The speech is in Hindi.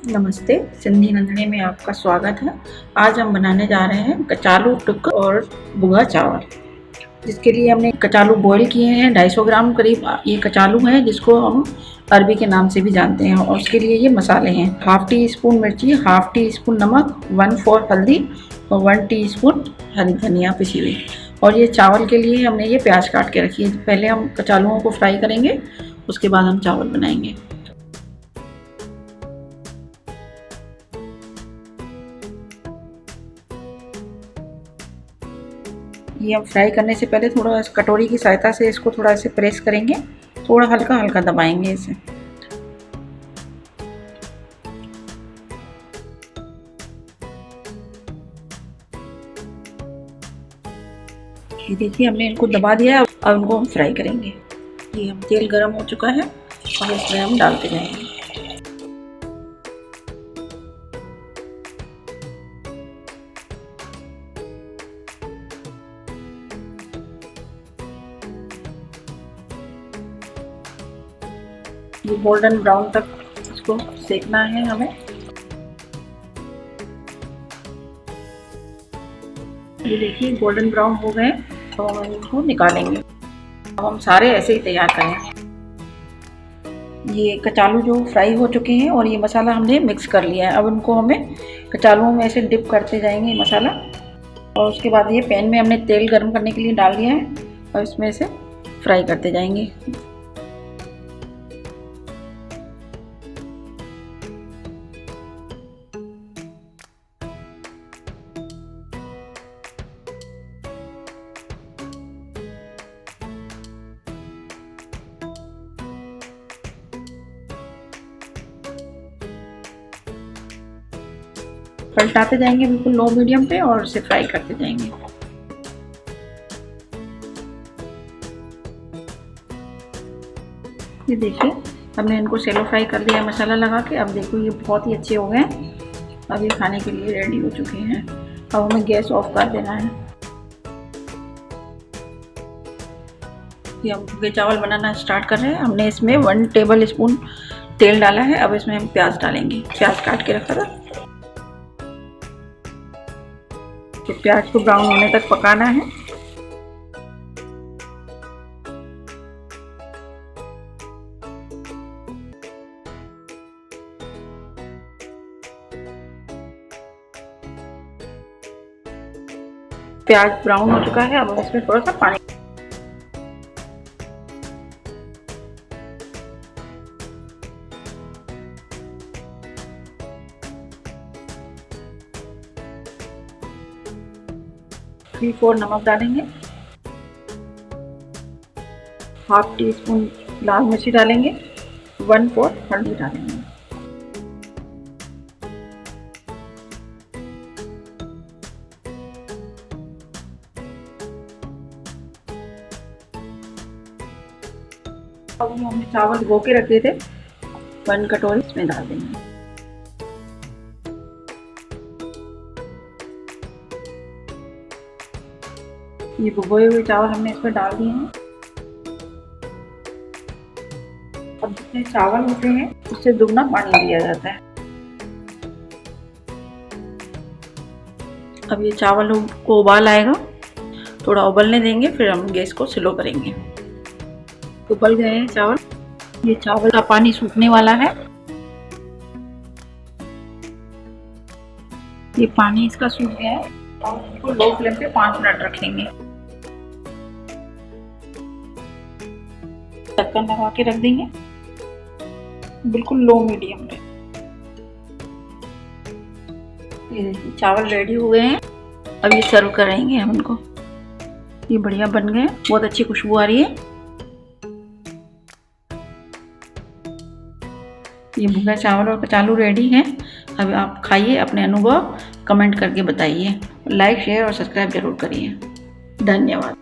नमस्ते, सिंधी रंधणे में आपका स्वागत है। आज हम बनाने जा रहे हैं कचालू टुक और भुगा चावल। जिसके लिए हमने कचालू बॉईल किए हैं 250 ग्राम करीब ये कचालू हैं, जिसको हम अरबी के नाम से भी जानते हैं। और उसके लिए ये मसाले हैं: हाफ टी स्पून मिर्ची, हाफ टी स्पून नमक, 1/4 हल्दी और 1 टीस्पून हरी धनिया पिसी हुई। और ये चावल के लिए हमने ये प्याज काट के रखी है। पहले हम कचालुओं को फ्राई करेंगे, उसके बाद हम चावल बनाएंगे। ये हम फ्राई करने से पहले थोड़ा कटोरी की सहायता से इसको थोड़ा ऐसे प्रेस करेंगे, थोड़ा हल्का हल्का दबाएंगे इसे। ये देखिए हमने इनको दबा दिया। अब इनको हम फ्राई करेंगे। ये हम तेल गरम हो चुका है और इसमें हम डालते जाएंगे। ये गोल्डन ब्राउन तक इसको सेकना है हमें। ये देखिए गोल्डन ब्राउन हो गए तो हम इनको निकालेंगे। अब हम सारे ऐसे ही तैयार करें। ये कचालू जो फ्राई हो चुके हैं और ये मसाला हमने मिक्स कर लिया है। अब इनको हमें कचालुओं में ऐसे डिप करते जाएंगे मसाला। और उसके बाद ये पैन में हमने तेल गर्म करने के लिए डाल दिया है और इसमें से फ्राई करते जाएंगे। पलटाते जाएंगे बिल्कुल लो मीडियम पे और इसे फ्राई करते जाएंगे। ये देखिए हमने इनको सेलो फ्राई कर दिया मसाला लगा के। अब देखो ये बहुत ही अच्छे हो गए। अब ये खाने के लिए रेडी हो चुके हैं। अब हमें गैस ऑफ कर देना है। ये हम भुगे चावल बनाना स्टार्ट कर रहे हैं। हमने इसमें 1 टेबल स्पून तेल डाला है। अब इसमें हम प्याज डालेंगे। प्याज काट के रखा था। तो प्याज को ब्राउन होने तक पकाना है। प्याज ब्राउन हो चुका है। अब इसमें थोड़ा सा पानी। थ्री 4 नमक डालेंगे। हाफ टी स्पून लाल मिर्ची डालेंगे। 1/4 हल्दी डालेंगे। अब हमने चावल धो के रखे थे 1 कटोरी इसमें डाल देंगे। ये भिगोए हुए चावल हमने इसमें डाल दिए हैं। अब जितने चावल होते हैं उससे दुगना पानी दिया जाता है। अब ये चावल को उबाल आएगा, थोड़ा उबलने देंगे, फिर हम गैस को स्लो करेंगे। उबल गए हैं चावल। ये चावल का पानी सूखने वाला है। ये पानी इसका सूख गया है और इसको लो फ्लेम पे 5 मिनट रखेंगे। ढक्कन लगा के रख देंगे बिल्कुल लो मीडियम पे। ये देखिए चावल रेडी हो गए हैं। अब ये सर्व करेंगे हम इनको। ये बढ़िया बन गए, बहुत अच्छी खुशबू आ रही है। ये भुगा चावल और कचालू रेडी हैं। अब आप खाइए, अपने अनुभव कमेंट करके बताइए। लाइक, शेयर और सब्सक्राइब जरूर करिए। धन्यवाद।